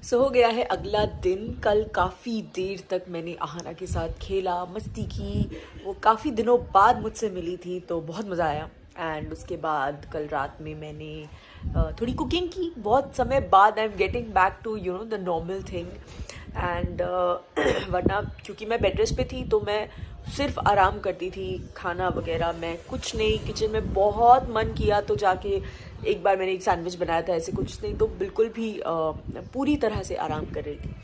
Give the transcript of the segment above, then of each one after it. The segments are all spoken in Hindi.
हो गया है अगला दिन। कल काफ़ी देर तक मैंने आहाना के साथ खेला, मस्ती की। वो काफ़ी दिनों बाद मुझसे मिली थी तो बहुत मज़ा आया। एंड उसके बाद कल रात में मैंने थोड़ी कुकिंग की। बहुत समय बाद I am getting back to the normal thing. And वरना क्योंकि मैं बेड रेस्ट पे थी तो मैं सिर्फ आराम करती थी, खाना वगैरह मैं कुछ नहीं। किचन में बहुत मन किया तो जाके एक बार मैंने एक सैंडविच बनाया था, ऐसे कुछ नहीं तो बिल्कुल भी पूरी तरह से आराम कर रही थी।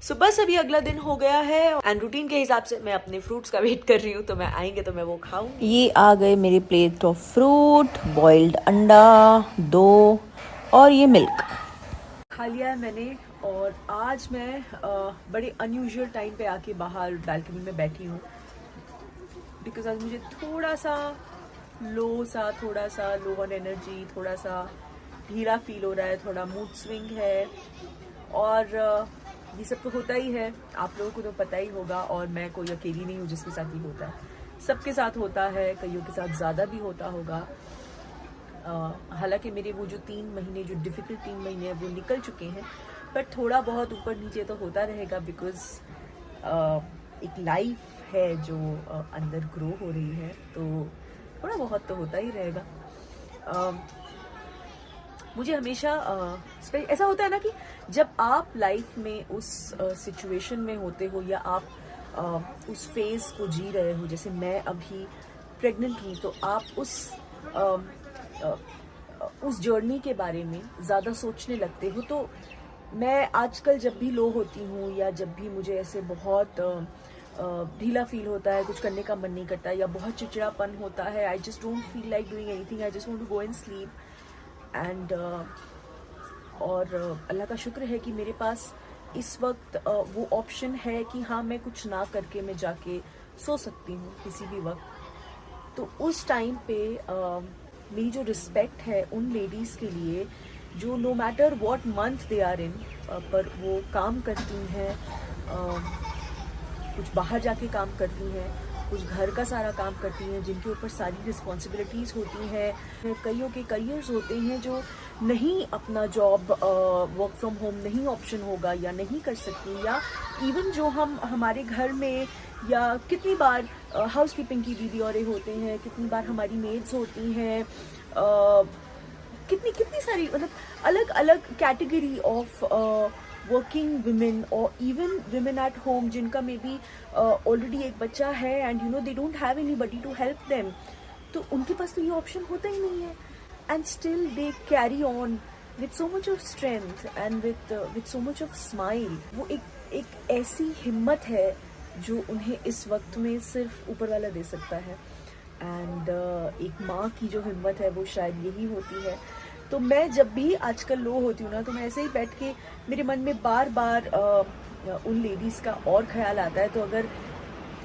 सो बस अभी अगला दिन हो गया है एंड रूटीन के हिसाब से मैं अपने फ्रूट्स का वेट कर रही हूँ, तो मैं आएंगे तो मैं वो खाऊंगी। ये आ गए मेरे प्लेट ऑफ फ्रूट, बॉइल्ड अंडा, दो और ये मिल्क। खा लिया है मैंने। और आज मैं बड़े अनयूजुअल टाइम पे आके बाहर बालकनी में बैठी हूँ, बिकॉज आज मुझे थोड़ा सा लो ऑन एनर्जी, थोड़ा सा ढीला फील हो रहा है, थोड़ा मूड स्विंग है। और ये सब तो होता ही है, आप लोगों को तो पता ही होगा। और मैं कोई अकेली नहीं हूँ जिसके साथ ये होता है, सबके साथ होता है, कईयों के साथ ज़्यादा भी होता होगा। हालांकि मेरे वो जो 3 महीने, जो डिफ़िकल्ट 3 महीने हैं वो निकल चुके हैं, पर थोड़ा बहुत ऊपर नीचे तो होता रहेगा, बिकॉज़ एक लाइफ है जो अंदर ग्रो हो रही है, तो थोड़ा बहुत तो होता ही रहेगा। मुझे हमेशा ऐसा होता है ना कि जब आप लाइफ में उस सिचुएशन में होते हो या आप उस फेज़ को जी रहे हो, जैसे मैं अभी प्रेग्नेंट हूँ, तो आप उस जर्नी के बारे में ज़्यादा सोचने लगते हो। तो मैं आजकल जब भी लो होती हूँ या जब भी मुझे ऐसे बहुत ढीला फील होता है, कुछ करने का मन नहीं करता या बहुत चिड़चिड़ापन होता है, I just don't feel like doing anything, I just want to go and sleep. And और अल्लाह का शुक्र है कि मेरे पास इस वक्त वो ऑप्शन है कि हाँ, मैं कुछ ना करके मैं जाके सो सकती हूँ किसी भी वक्त। तो उस टाइम पे मेरी जो रिस्पेक्ट है उन लेडीज़ के लिए जो no matter what month they are in, पर वो काम करती हैं, कुछ बाहर जाके काम करती हैं, कुछ घर का सारा काम करती हैं, जिनके ऊपर सारी रिस्पॉन्सिबिलिटीज़ होती हैं। कईयों के करियर्स होते हैं जो नहीं, अपना जॉब वर्क फ्रॉम होम नहीं ऑप्शन होगा या नहीं कर सकती, या इवन जो हमारे घर में या कितनी बार हाउस कीपिंग की दीदी और होते हैं, कितनी बार हमारी मेड्स होती हैं, कितनी कितनी सारी, मतलब अलग अलग कैटेगरी ऑफ वर्किंग वुमेन और इवन वुमेन एट होम जिनका मे बी ऑलरेडी एक बच्चा है and they don't have anybody to help them. तो उनके पास तो ये ऑप्शन होता ही नहीं है, and still they carry on with so much of strength and with so much of smile। वो एक ऐसी हिम्मत है जो उन्हें इस वक्त में सिर्फ ऊपर वाला दे सकता है। एंड एक माँ की जो हिम्मत है वो शायद यही होती है। तो मैं जब भी आजकल लो होती हूँ ना, तो मैं ऐसे ही बैठ के मेरे मन में बार बार उन लेडीज़ का और ख्याल आता है। तो अगर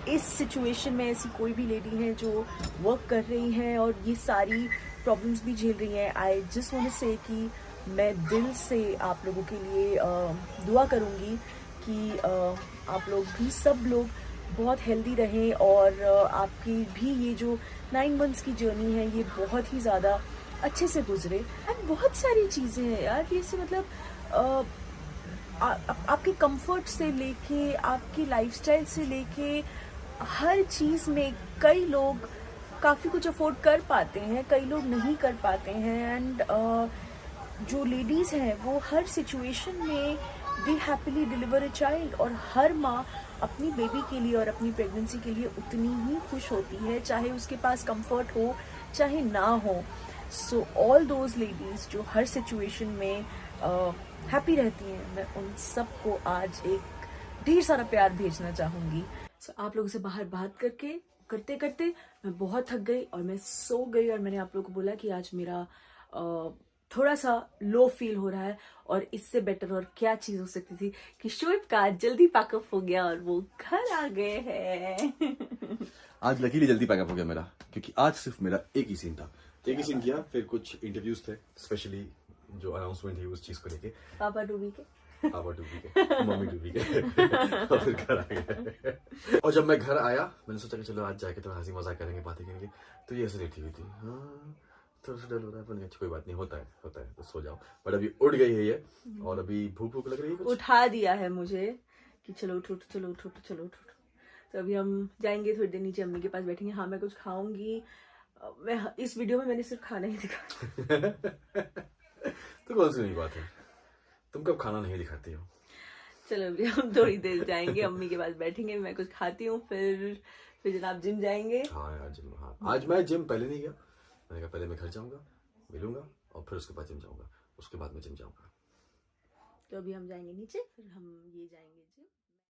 इस सिचुएशन में ऐसी कोई भी लेडी है जो वर्क कर रही हैं और ये सारी प्रॉब्लम्स भी झेल रही हैं, आई जस्ट वांट टू से कि मैं दिल से आप लोगों के लिए दुआ करूँगी कि आप लोग भी, सब लोग बहुत हेल्दी रहें और आपकी भी ये जो 9 मंथ्स की जर्नी है ये बहुत ही ज़्यादा अच्छे से गुजरे। एंड बहुत सारी चीज़ें हैं यार, जैसे मतलब आपके कंफर्ट से लेके आपकी लाइफस्टाइल से लेके हर चीज़ में कई लोग काफ़ी कुछ अफोर्ड कर पाते हैं, कई लोग नहीं कर पाते हैं। एंड जो लेडीज़ हैं वो हर सिचुएशन में दे हैप्पीली डिलीवर अ चाइल्ड, और हर माँ अपनी बेबी के लिए और अपनी प्रेगनेंसी के लिए उतनी ही खुश होती है, चाहे उसके पास कंफर्ट हो चाहे ना हो। सो ऑल दोज लेडीज़ जो हर सिचुएशन में हैप्पी रहती हैं, मैं उन सब को आज एक ढेर सारा प्यार भेजना चाहूँगी। सो आप लोगों से बाहर बात करते करते मैं बहुत थक गई और मैं सो गई, और मैंने आप लोगों को बोला कि आज मेरा थोड़ा सा लो फील हो रहा है, और इससे बेटर और क्या चीज़ हो सकती थी कि शोएब का जल्दी पैकअप हो गया और वो घर आ गए हैं। आज लकीली जल्दी पैकअप हो गया मेरा, क्योंकि आज सिर्फ मेरा एक ही सीन था, एक ही सीन किया, फिर कुछ इंटरव्यूज थे, स्पेशली जो अनाउंसमेंट थी उस चीज को लेके, पापा डूबी के, मम्मी डूबी के और फिर घर आ गए। और जब मैं घर आया मैंने सोचा कि चलो आज जाके थोड़ा हंसी मजाक करेंगे, बातें करेंगे, तो ये ऐसे लेटी हुई थी। हाँ, थोड़ा सा डर हो रहा है, पर अच्छा कोई बात नहीं, होता है तो सो जाओ। बट अभी उठ गई है ये, और अभी भूख लग रही है कुछ? उठा दिया है मुझे कि चलो उठो चलो उठो चलो उठो। तो अभी हम जाएंगे थोड़ी देर नीचे, अम्मी के पास बैठेंगे। हाँ मैं कुछ खाऊंगी। मैं इस वीडियो में मैंने सिर्फ खाना ही दिखा। तो कौन सी नई बात है, तुम कब खाना नहीं दिखाती हो? चलो अभी हम थोड़ी देर जाएंगे, अम्मी के पास बैठेंगे, मैं कुछ खाती हूँ, फिर जनाब जिम जाएंगे। हाँ यार जिम, हाँ आज मैं जिम पहले नहीं गया, मैंने कहा पहले मैं घर जाऊंगा, मिलूंगा, और फिर उसके बाद जिम जाऊंगा, उसके बाद मैं जिम जाऊंगा। तो अभी हम जाएंगे नीचे, फिर हम ये जाएंगे जिम।